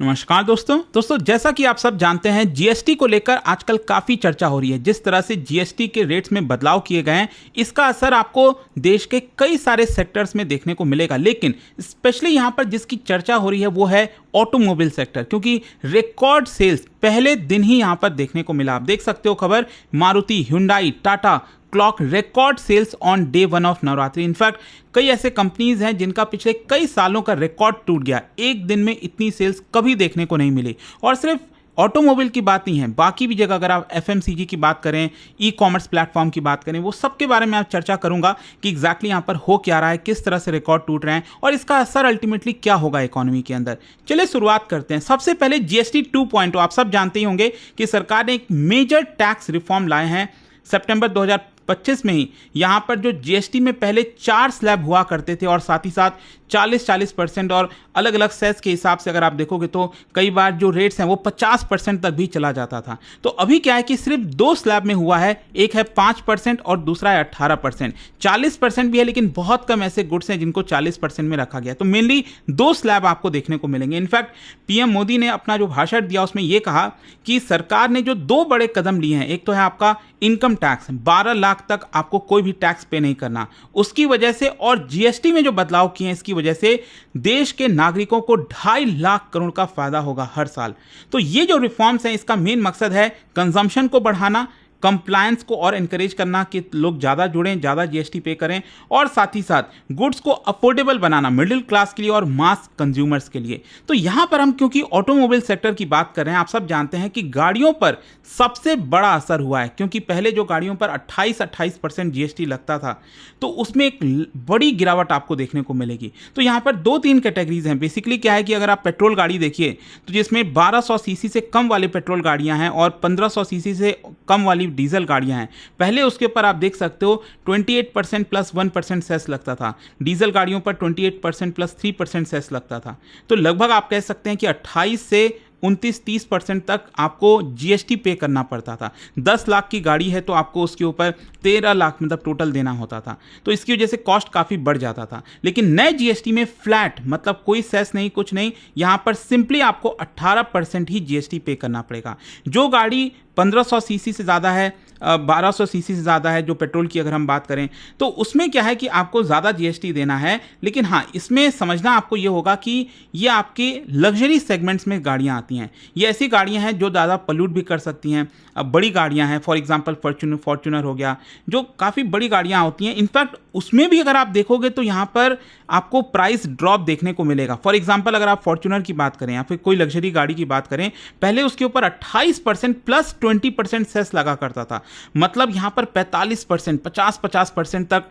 नमस्कार दोस्तों जैसा कि आप सब जानते हैं जीएसटी को लेकर आजकल काफ़ी चर्चा हो रही है। जिस तरह से जीएसटी के रेट्स में बदलाव किए गए हैं, इसका असर आपको देश के कई सारे सेक्टर्स में देखने को मिलेगा। लेकिन स्पेशली यहाँ पर जिसकी चर्चा हो रही है वो है ऑटोमोबाइल सेक्टर, क्योंकि रिकॉर्ड सेल्स पहले दिन ही यहाँ पर देखने को मिला। आप देख सकते हो खबर, Maruti, Hyundai, Tata clock record sales on day one of Navratri. In fact कई ऐसे कंपनीज हैं जिनका पिछले कई सालों का रिकॉर्ड टूट गया। एक दिन में इतनी सेल्स कभी देखने को नहीं मिली। और सिर्फ ऑटोमोबाइल की बात नहीं है, बाकी भी जगह अगर आप एफएमसीजी की बात करें, ई कॉमर्स प्लेटफॉर्म की बात करें, वो सब के बारे में आप चर्चा करूंगा कि एग्जैक्टली यहाँ पर हो क्या रहा है, किस तरह से रिकॉर्ड टूट रहे हैं और इसका असर अल्टीमेटली क्या होगा इकोनॉमी के अंदर। चलिए शुरुआत करते हैं। सबसे पहले जीएसटी 2.0। आप सब जानते ही होंगे कि सरकार ने एक मेजर टैक्स रिफॉर्म लाए हैं सितंबर 2025 में ही। यहाँ पर जो जीएसटी में पहले 4 स्लैब हुआ करते थे और साथ ही साथ 40% और अलग अलग सेस के हिसाब से अगर आप देखोगे तो कई बार जो रेट्स हैं वो 50% तक भी चला जाता था। तो अभी क्या है कि सिर्फ 2 स्लैब में हुआ है, एक है 5% और दूसरा है 18%। 40% भी है, लेकिन बहुत कम ऐसे गुड्स हैं जिनको 40% में रखा गया। तो मेनली 2 स्लैब आपको देखने को मिलेंगे। इनफैक्ट पीएम मोदी ने अपना जो भाषण दिया उसमें यह कहा कि सरकार ने जो 2 बड़े कदम लिए हैं, एक तो है आपका इनकम टैक्स, 12 लाख तक आपको कोई भी टैक्स पे नहीं करना, उसकी वजह से, और जीएसटी में जो बदलाव किए हैं इसकी वजह से देश के नागरिकों को 2.5 लाख करोड़ का फायदा होगा हर साल। तो ये जो रिफॉर्म्स हैं इसका मेन मकसद है कंजम्पशन को बढ़ाना, कंप्लायंस को और एनकरेज करना कि लोग ज़्यादा जुड़ें, ज़्यादा जीएसटी पे करें, और साथ ही साथ गुड्स को अफोर्डेबल बनाना मिडिल क्लास के लिए और मास कंज्यूमर्स के लिए। तो यहाँ पर हम क्योंकि ऑटोमोबाइल सेक्टर की बात कर रहे हैं, आप सब जानते हैं कि गाड़ियों पर सबसे बड़ा असर हुआ है, क्योंकि पहले जो गाड़ियों पर 28% जीएसटी लगता था तो उसमें एक बड़ी गिरावट आपको देखने को मिलेगी। तो यहाँ पर 2-3 कैटेगरीज हैं। बेसिकली क्या है कि अगर आप पेट्रोल गाड़ी देखिए तो जिसमें 1200 सीसी से कम वाली पेट्रोल गाड़ियाँ हैं और 1500 सीसी से कम वाली डीजल गाड़ियां हैं, पहले उसके ऊपर आप देख सकते हो 28% प्लस 1% सेस लगता था। डीजल गाड़ियों पर 28% प्लस 3% सेस लगता था। तो लगभग आप कह सकते हैं कि 28 से 29-30% तक आपको जीएसटी पे करना पड़ता था। 10 लाख की गाड़ी है तो आपको उसके ऊपर 13 लाख मतलब टोटल देना होता था। तो इसकी वजह से कॉस्ट काफ़ी बढ़ जाता था। लेकिन नए जीएसटी में फ्लैट, मतलब कोई सेस नहीं, कुछ नहीं, यहाँ पर सिंपली आपको 18% ही जीएसटी पे करना पड़ेगा। जो गाड़ी 1500 सीसी से ज़्यादा है, 1200 सीसी से ज़्यादा है, जो पेट्रोल की अगर हम बात करें, तो उसमें क्या है कि आपको ज़्यादा जीएसटी देना है। लेकिन हाँ, इसमें समझना आपको ये होगा कि ये आपके लग्जरी सेगमेंट्स में गाड़ियाँ आती हैं। ये ऐसी गाड़ियाँ हैं जो ज़्यादा पॉल्यूट भी कर सकती हैं। अब बड़ी गाड़ियाँ हैं, फॉर एग्जांपल फॉर्च्यूनर हो गया, जो काफ़ी बड़ी गाड़ियाँ होती हैं। इनफैक्ट उसमें भी अगर आप देखोगे तो यहाँ पर आपको प्राइस ड्रॉप देखने को मिलेगा। फॉर एग्जांपल अगर आप फॉर्च्यूनर की बात करें या फिर कोई लग्जरी गाड़ी की बात करें, पहले उसके ऊपर 28% प्लस 20% सेस लगा करता था। मतलब यहाँ पर 45%, 50% तक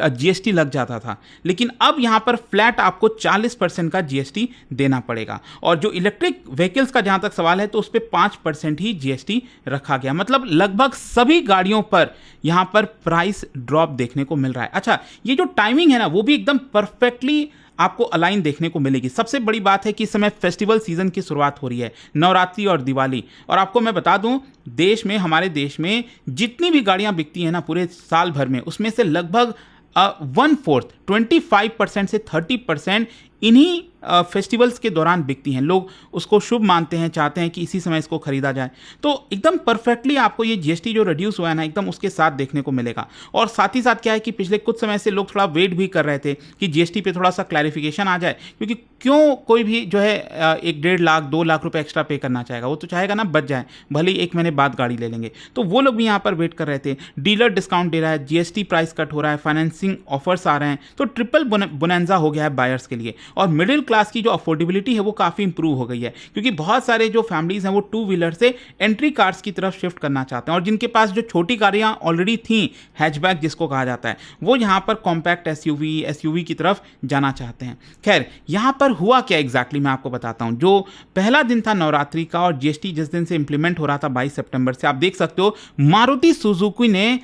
जीएसटी लग जाता था। लेकिन अब यहाँ पर फ्लैट आपको 40% का जीएसटी देना पड़ेगा। और जो इलेक्ट्रिक व्हीकल्स का जहाँ तक सवाल है तो उस पर 5% ही जीएसटी रखा गया। मतलब लगभग सभी गाड़ियों पर यहाँ पर प्राइस ड्रॉप देखने को मिल रहा है। अच्छा, ये जो टाइमिंग है ना, वो भी एकदम परफेक्टली आपको अलाइन देखने को मिलेगी। सबसे बड़ी बात है कि इस समय फेस्टिवल सीजन की शुरुआत हो रही है, नवरात्रि और दिवाली। और आपको मैं बता दूं, देश में, हमारे देश में जितनी भी गाड़ियां बिकती हैं ना पूरे साल भर में, उसमें से लगभग 1/4, 25% से 30% इन्हीं फेस्टिवल्स के दौरान बिकती हैं। लोग उसको शुभ मानते हैं, चाहते हैं कि इसी समय इसको खरीदा जाए। तो एकदम परफेक्टली आपको ये जीएसटी जो रिड्यूस हुआ है ना, एकदम उसके साथ देखने को मिलेगा। और साथ ही साथ क्या है कि पिछले कुछ समय से लोग थोड़ा वेट भी कर रहे थे कि जीएसटी पे थोड़ा सा क्लैरिफिकेशन आ जाए, क्योंकि क्यों कोई भी जो है 1-1.5 लाख 2 लाख रुपए एक्स्ट्रा पे करना चाहेगा, वो तो चाहेगा ना बच जाए, भले ही 1 महीने बाद गाड़ी ले लेंगे। तो वो लोग भी यहाँ पर वेट कर रहे थे। डीलर डिस्काउंट दे रहा है, जीएसटी प्राइस कट हो रहा है, फाइनेंसिंग ऑफर्स आ रहे हैं, तो ट्रिपल बोनंजा हो गया है बायर्स के लिए। और मिडिल क्लास की जो अफोर्डेबिलिटी है वो काफ़ी इंप्रूव हो गई है, क्योंकि बहुत सारे जो फैमिलीज हैं वो 2 व्हीलर से एंट्री कार्स की तरफ शिफ्ट करना चाहते हैं, और जिनके पास जो छोटी गाड़ियां ऑलरेडी थी, हैचबैक जिसको कहा जाता है, वो यहाँ पर कॉम्पैक्ट एसयूवी की तरफ जाना चाहते हैं। खैर, यहाँ पर हुआ क्या एग्जैक्टली मैं आपको बताता हूँ। जो पहला दिन था नवरात्रि का और जीएसटी जिस दिन से इंप्लीमेंट हो रहा था 22 सितंबर से, आप देख सकते हो मारुति सुजुकी ने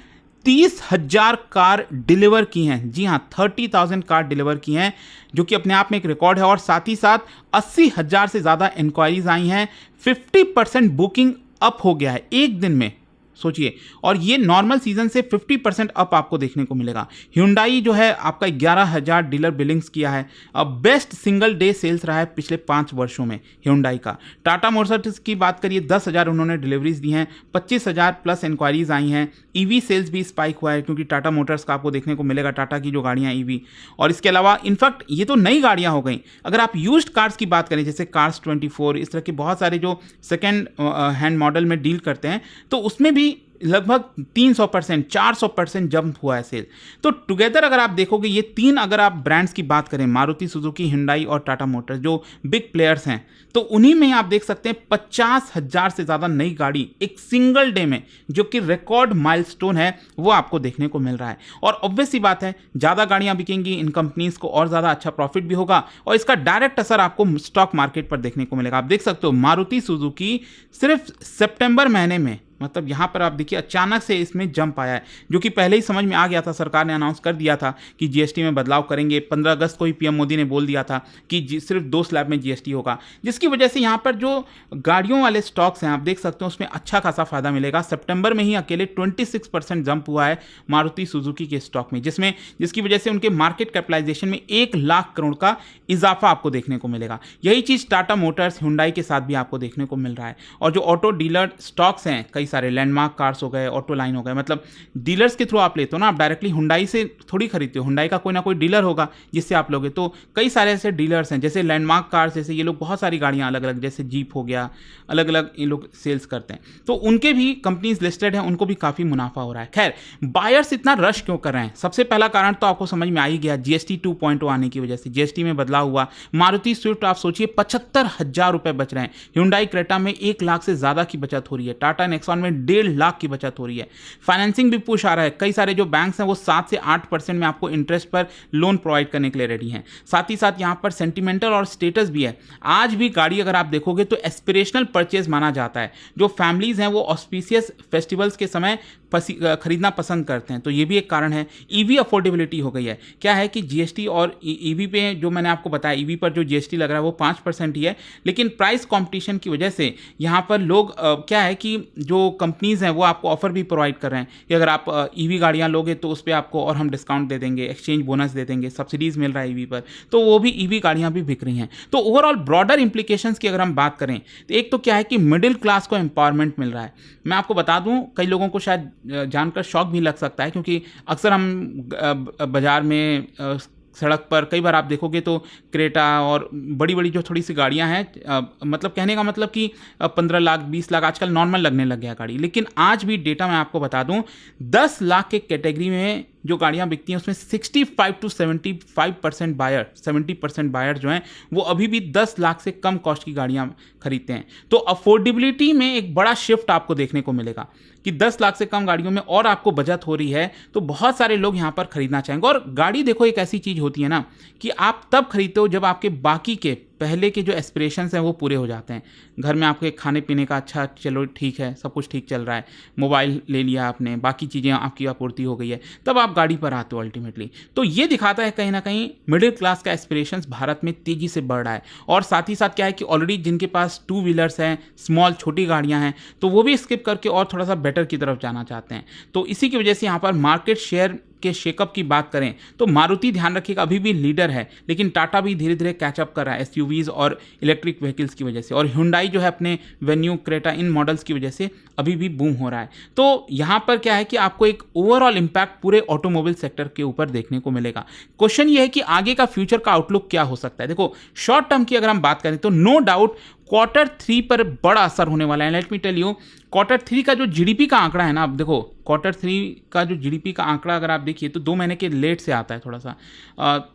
30,000 कार डिलीवर की हैं। जी हाँ, 30,000 कार डिलीवर की हैं, जो कि अपने आप में एक रिकॉर्ड है। और साथ ही साथ 80,000 से ज़्यादा इंक्वायरीज आई हैं। 50% बुकिंग अप हो गया है एक दिन में। सोचिए, और ये नॉर्मल सीजन से 50% अप आपको देखने को मिलेगा। Hyundai जो है आपका 11,000 डीलर बिलिंग्स किया है, अब बेस्ट सिंगल डे सेल्स रहा है पिछले 5 वर्षों में Hyundai का। टाटा मोटर्स की बात करिए 10,000 उन्होंने डिलीवरीज दी हैं, 25,000 प्लस इंक्वायरीज आई हैं। ईवी सेल्स भी स्पाइक हुआ है क्योंकि टाटा मोटर्स का आपको देखने को मिलेगा, टाटा की जो गाड़ियां ईवी। और इसके अलावा इनफैक्ट ये तो नई गाड़ियां हो गई, अगर आप यूज्ड कार्स की बात करें जैसे कार्स 24, इस तरह के बहुत सारे जो सेकेंड हैंड मॉडल में डील करते हैं, तो उसमें भी लगभग 300%, 400% जंप हुआ है सेल। तो टुगेदर अगर आप देखोगे ये तीन, अगर आप ब्रांड्स की बात करें, मारुति सुजुकी, Hyundai और टाटा मोटर्स जो बिग प्लेयर्स हैं, तो उन्हीं में आप देख सकते हैं 50,000 से ज़्यादा नई गाड़ी एक सिंगल डे में, जो कि रिकॉर्ड माइलस्टोन है, वो आपको देखने को मिल रहा है। और ऑब्वियस सी बात है, ज़्यादा गाड़ियाँ बिकेंगी, इन कंपनीज को और ज़्यादा अच्छा प्रॉफिट भी होगा और इसका डायरेक्ट असर आपको स्टॉक मार्केट पर देखने को मिलेगा। आप देख सकते हो मारुति सुजुकी सिर्फ सितंबर महीने में, मतलब यहाँ पर आप देखिए अचानक से इसमें जंप आया है, जो कि पहले ही समझ में आ गया था, सरकार ने अनाउंस कर दिया था कि जीएसटी में बदलाव करेंगे। 15 अगस्त को ही पीएम मोदी ने बोल दिया था कि सिर्फ 2 स्लैब में जीएसटी होगा, जिसकी वजह से यहाँ पर जो गाड़ियों वाले स्टॉक्स हैं आप देख सकते हो उसमें अच्छा खासा फायदा मिलेगा। सितंबर में ही अकेले 26% जंप हुआ है मारुति सुजुकी के स्टॉक में, जिसकी वजह से उनके मार्केट कैपिटलाइजेशन में 1 लाख करोड़ का इजाफा आपको देखने को मिलेगा। यही चीज़ टाटा मोटर्स, Hyundai के साथ भी आपको देखने को मिल रहा है। और जो ऑटो डीलर स्टॉक्स हैं, कई सारे लैंडमार्क कार्स हो गए, ऑटो लाइन हो गए, मतलब डीलर्स के थ्रू आप लेते हो ना, आप डायरेक्टली Hyundai से थोड़ी खरीदते हो, Hyundai का कोई ना कोई डीलर होगा जिससे आप लोगे। तो कई सारे ऐसे डीलर्स हैं, जैसे लैंडमार्क कार्स, जैसे ये लोग बहुत सारी गाड़ियां अलग अलग, जैसे जीप हो गया, अलग अलग ये लोग सेल्स करते हैं, तो उनके भी कंपनीज लिस्टेड हैं, उनको भी काफ़ी मुनाफा हो रहा है। खैर, बायर्स इतना रश क्यों कर रहे हैं? सबसे पहला कारण तो आपको समझ में आ ही गया, जीएसटी 2.0 आने की वजह से जीएसटी में बदलाव हुआ। मारुति स्विफ्ट आप सोचिए 75,000 रुपये बच रहे हैं, Hyundai क्रेटा में 1 लाख से ज़्यादा की बचत हो रही है, टाटा नेक्सॉन में 1.5 लाख की बचत हो रही है। फाइनेंसिंग भी पुश आ रहा है, कई सारे जो बैंक्स हैं वो 7 से 8% में आपको इंटरेस्ट पर लोन प्रोवाइड करने के लिए रेडी हैं। साथ ही साथ यहाँ पर सेंटिमेंटल और स्टेटस भी है। आज भी गाड़ी अगर आप देखोगे तो एस्पिरेशनल परचेज माना जाता है, जो फैमिलीज हैं वो ऑस्पिशियस फेस्टिवल्स के समय खरीदना पसंद करते हैं, तो ये भी एक कारण है। ईवी अफोर्डेबिलिटी हो गई है, क्या है कि जीएसटी और ईवी पे जो मैंने आपको बताया, ईवी पर जो जीएसटी लग रहा है वो 5% ही है, लेकिन प्राइस कंपटीशन की वजह से यहाँ पर लोग क्या है कि जो कंपनीज हैं वो आपको ऑफर भी प्रोवाइड कर रहे हैं कि अगर आप ईवी गाड़ियाँ लोगे तो उस पर आपको और हम डिस्काउंट दे देंगे, एक्सचेंज बोनस दे देंगे, सब्सिडीज मिल रहा है ईवी पर, तो वो भी ईवी गाड़ियाँ भी बिक रही हैं। तो ओवरऑल ब्रॉडर इंप्लीकेशंस की अगर हम बात करें तो एक तो क्या है कि मिडिल क्लास को एम्पावरमेंट मिल रहा है। मैं आपको बता दूं, कई लोगों को शायद जानकर शॉक भी लग सकता है, क्योंकि अक्सर हम बाजार में सड़क पर कई बार आप देखोगे तो क्रेटा और बड़ी बड़ी जो थोड़ी सी गाड़ियां हैं, मतलब कहने का मतलब कि 15 लाख 20 लाख आजकल नॉर्मल लगने लग गया गाड़ी। लेकिन आज भी डेटा मैं आपको बता दूं, 10 लाख के कैटेगरी में जो गाड़ियां बिकती हैं उसमें 65 to 75% बायर, 70% बायर जो हैं वो अभी भी 10 लाख से कम कॉस्ट की गाड़ियां खरीदते हैं। तो अफोर्डेबिलिटी में एक बड़ा शिफ्ट आपको देखने को मिलेगा कि 10 लाख से कम गाड़ियों में और आपको बचत हो रही है, तो बहुत सारे लोग यहाँ पर खरीदना चाहेंगे। और गाड़ी देखो एक ऐसी चीज़ होती है ना कि आप तब खरीदते हो जब आपके बाकी के पहले के जो एस्पिरेशंस हैं वो पूरे हो जाते हैं। घर में आपके खाने पीने का अच्छा, चलो ठीक है, सब कुछ ठीक चल रहा है, मोबाइल ले लिया आपने, बाकी चीज़ें आपकी आपूर्ति हो गई है, तब आप गाड़ी पर आते हो अल्टीमेटली। तो ये दिखाता है कहीं ना कहीं मिडिल क्लास का एस्पिरेशंस भारत में तेज़ी से बढ़ रहा है। और साथ ही साथ क्या है कि ऑलरेडी जिनके पास 2 व्हीलर्स हैं, स्मॉल छोटी गाड़ियाँ हैं, तो वो भी स्किप करके और थोड़ा सा बेटर की तरफ जाना चाहते हैं। तो इसी की वजह से यहाँ पर मार्केट शेयर के शेकअप की बात करें तो मारुति, ध्यान रखिएगा, अभी भी लीडर है, लेकिन टाटा भी धीरे धीरे कैचअप कर रहा है एसयूवीज और इलेक्ट्रिक व्हीकल्स की वजह से, और Hyundai जो है अपने वेन्यू, क्रेटा, इन मॉडल्स की वजह से अभी भी बूम हो रहा है। तो यहाँ पर क्या है कि आपको एक ओवरऑल इंपैक्ट पूरे ऑटोमोबाइल सेक्टर के ऊपर देखने को मिलेगा। क्वेश्चन ये है कि आगे का फ्यूचर का आउटलुक क्या हो सकता है। देखो, शॉर्ट टर्म की अगर हम बात करें तो नो डाउट Q3 पर बड़ा असर होने वाला है। Late me tell you, Q3 का जो जीडीपी का आंकड़ा है ना, आप देखो Q3 का जो जीडीपी का आंकड़ा अगर आप देखिए तो 2 महीने के लेट से आता है थोड़ा सा।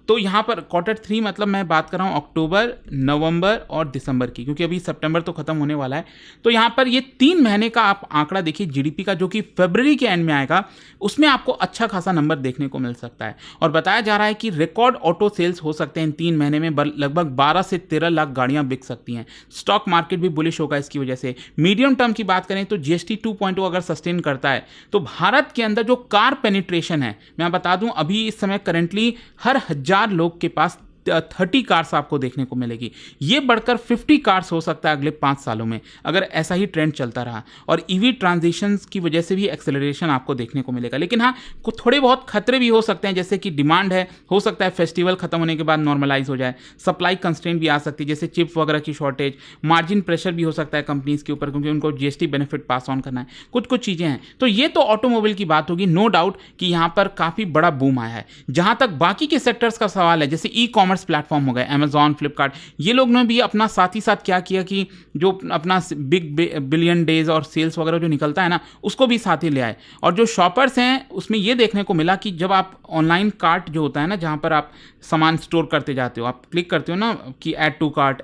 तो यहाँ पर Q3 मतलब मैं बात कर रहा हूँ अक्टूबर, नवंबर और दिसंबर की, क्योंकि अभी सितंबर तो खत्म होने वाला है। तो यहाँ पर ये 3 महीने का आप आंकड़ा देखिए जीडीपी का, जो कि फरवरी के एंड में आएगा, उसमें आपको अच्छा खासा नंबर देखने को मिल सकता है। और बताया जा रहा है कि रिकॉर्ड ऑटो सेल्स हो सकते हैं इन 3 महीने में, लगभग 12 से 13 लाख गाड़ियाँ बिक सकती हैं। स्टॉक मार्केट भी बुलिश होगा इसकी वजह से। मीडियम टर्म की बात करें तो जीएसटी 2.0 अगर सस्टेन करता है तो भारत के अंदर जो कार पेनिट्रेशन है, मैं बता दूं अभी इस समय करंटली हर 1000 लोग के पास 30 कार्स आपको देखने को मिलेगी। ये बढ़कर 50 कार्स हो सकता है अगले 5 सालों में, अगर ऐसा ही ट्रेंड चलता रहा। और ईवी ट्रांजिशंस की वजह से भी एक्सेलरेशन आपको देखने को मिलेगा। लेकिन हाँ, कुछ थोड़े बहुत खतरे भी हो सकते हैं, जैसे कि डिमांड है, हो सकता है फेस्टिवल खत्म होने के बाद नॉर्मलाइज हो जाए, सप्लाई कंस्ट्रेंट भी आ सकती है, जैसे चिप वगैरह की शॉर्टेज, मार्जिन प्रेशर भी हो सकता है कंपनीज के ऊपर, क्योंकि उनको जीएसटी बेनिफिट पास ऑन करना है, कुछ चीज़ें हैं। तो ये तो ऑटोमोबाइल की बात होगी, नो डाउट कि यहाँ पर काफ़ी बड़ा बूम आया है। जहां तक बाकी के सेक्टर्स का सवाल है, जैसे ई कॉमर्स प्लेटफॉर्म हो गए, अमेजॉन, फ्लिपकार्ट, ये लोग ने भी अपना साथ ही साथ क्या किया कि जो अपना बिग बिलियन डेज और सेल्स वगैरह जो निकलता है ना, उसको भी साथ ही ले आए। और जो शॉपर्स हैं उसमें ये देखने को मिला कि जब आप ऑनलाइन कार्ट जो होता है ना, जहां पर आप सामान स्टोर करते जाते हो, आप क्लिक करते हो ना कि ऐड टू कार्ट,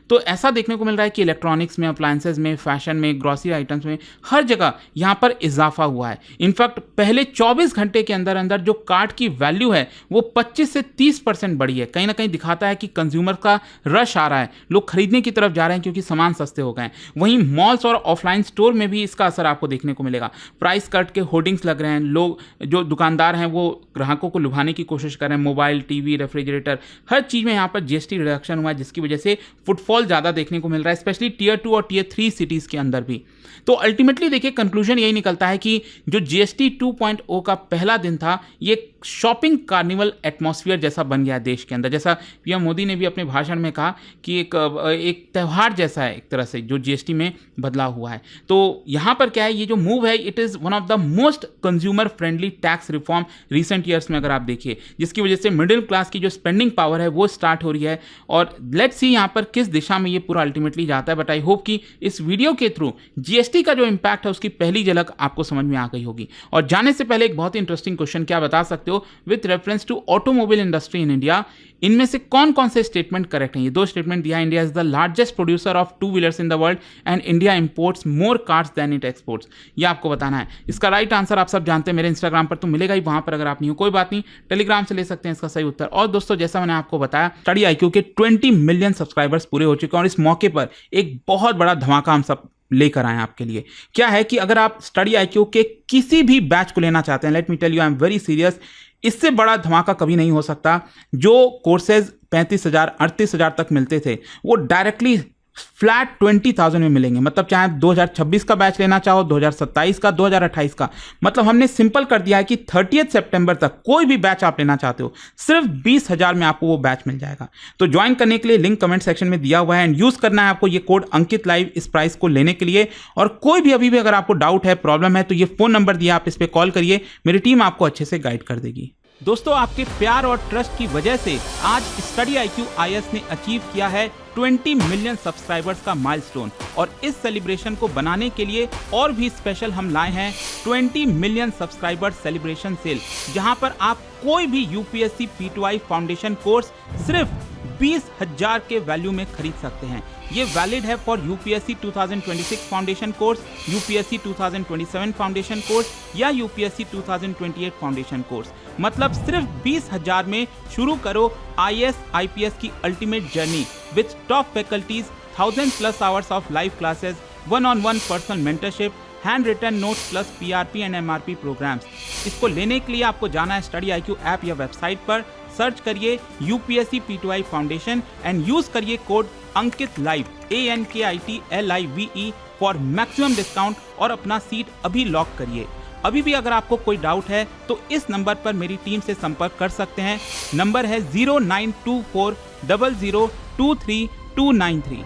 तो ऐसा देखने को मिल रहा है कि इलेक्ट्रॉनिक्स में, अप्लायंसेज में, फैशन में, ग्रॉसरी आइटम्स में, हर जगह यहां पर इजाफा हुआ है। इनफैक्ट पहले 24 घंटे के अंदर अंदर जो कार्ट की वैल्यू है वो 25 से 30% बढ़ी है। कहीं ना कहीं दिखाता है कि कंज्यूमर का रश आ रहा है, लोग खरीदने की तरफ जा रहे हैं क्योंकि सामान सस्ते हो गए हैं। वहीं मॉल्स और ऑफलाइन स्टोर में भी इसका असर आपको देखने को मिलेगा। प्राइस कट के होर्डिंग्स लग रहे हैं, लोग जो दुकानदार हैं वो ग्राहकों को लुभाने की कोशिश कर रहे हैं। मोबाइल, टीवी, रेफ्रिजरेटर, हर चीज़ में यहाँ पर जीएसटी रिडक्शन हुआ है, जिसकी वजह से फुटफॉल ज़्यादा देखने को मिल रहा है, स्पेशली टियर 2 और टियर 3 सिटीज़ के अंदर भी। तो अल्टीमेटली देखिए, कंक्लूजन यही निकलता है कि जो जीएसटी 2.0 का पहला दिन था, ये शॉपिंग कार्निवल एटमॉस्फेयर जैसा बन गया है देश के अंदर। जैसा पीएम मोदी ने भी अपने भाषण में कहा कि एक त्यौहार जैसा है एक तरह से जो जीएसटी में बदलाव हुआ है। तो यहाँ पर क्या है, ये जो मूव है, it is one of the most consumer friendly tax reform recent years में, अगर आप देखिए, जिसकी वजह से मिडिल क्लास की जो स्पेंडिंग पावर है वो स्टार्ट हो रही है। और लेट्स सी यहाँ पर किस दिशा में ये पूरा अल्टीमेटली जाता है। बट आई होप कि इस वीडियो के थ्रू जीएसटी का जो इंपैक्ट है उसकी पहली झलक आपको समझ में आ गई होगी। और जाने से पहले एक बहुत ही इंटरेस्टिंग क्वेश्चन, क्या बता सकते हो with reference to automobile industry in India, इनमें से कौन कौन से स्टेटमेंट करेक्ट हैं? ये 2 स्टेटमेंट दिया है। India is the largest producer of 2 wheelers in the world and India imports more cars than it exports. ये आपको बताना है। इसका राइट आंसर आप सब जानते हैं, मेरे इंस्टाग्राम पर तो मिलेगा ही, वहां पर अगर आप नहीं हो कोई बात नहीं, टेलीग्राम से ले सकते हैं इसका सही उत्तर। और दोस्तों, जैसा मैंने आपको बताया, स्टडी आईक्यू के 20 मिलियन सब्सक्राइबर्स पूरे हो चुके हैं और इस मौके पर एक बहुत बड़ा धमाका हम सब लेकर आए आपके लिए। क्या है कि अगर आप स्टडी आईक्यू के किसी भी बैच को लेना चाहते हैं, let me tell you, I am very serious, इससे बड़ा धमाका कभी नहीं हो सकता। जो कोर्सेज 35,000 38,000 तक मिलते थे, वो डायरेक्टली फ्लैट 20,000 में मिलेंगे। मतलब चाहे 2026 का बैच लेना चाहो, 2027 का, 2028 का, मतलब हमने सिंपल कर दिया है कि 30 सितंबर तक कोई भी बैच आप लेना चाहते हो, सिर्फ 20,000 में आपको वो बैच मिल जाएगा। तो ज्वाइन करने के लिए लिंक कमेंट सेक्शन में दिया हुआ है एंड यूज करना है आपको ये कोड अंकित लाइव इस प्राइस को लेने के लिए। और कोई भी अभी भी अगर आपको डाउट है, प्रॉब्लम है, तो ये फोन नंबर दिया, आप इस पर कॉल करिए, मेरी टीम आपको अच्छे से गाइड कर देगी। दोस्तों, आपके प्यार और ट्रस्ट की वजह से आज स्टडी आईक्यू आईएएस ने अचीव किया है 20 मिलियन सब्सक्राइबर्स का माइलस्टोन। और इस सेलिब्रेशन को बनाने के लिए और भी स्पेशल हम लाए हैं 20 मिलियन सब्सक्राइबर सेलिब्रेशन सेल, जहां पर आप कोई भी यूपीएससी पीटीआई फाउंडेशन कोर्स सिर्फ 20,000 के वैल्यू में खरीद सकते हैं। ये वैलिड है for UPSC 2026 foundation course, UPSC 2027 foundation course या यूपीएससी 2028 फाउंडेशन कोर्स। मतलब सिर्फ 20,000 में शुरू करो आईएएस आईपीएस की ultimate journey with top faculties, 1000+ hours of live classes, 1-on-1 personal mentorship, hand written notes plus PRP and MRP programmes. इसको लेने के लिए आपको जाना है स्टडी आईक्यू ऐप या वेबसाइट पर, सर्च करिए UPSC PTI foundation and use करिए code Ankit live ANKITLIVE for maximum discount और अपना सीट अभी लॉक करिए। अभी भी अगर आपको कोई डाउट है तो इस नंबर पर मेरी टीम से संपर्क कर सकते हैं। नंबर है 09240023 293।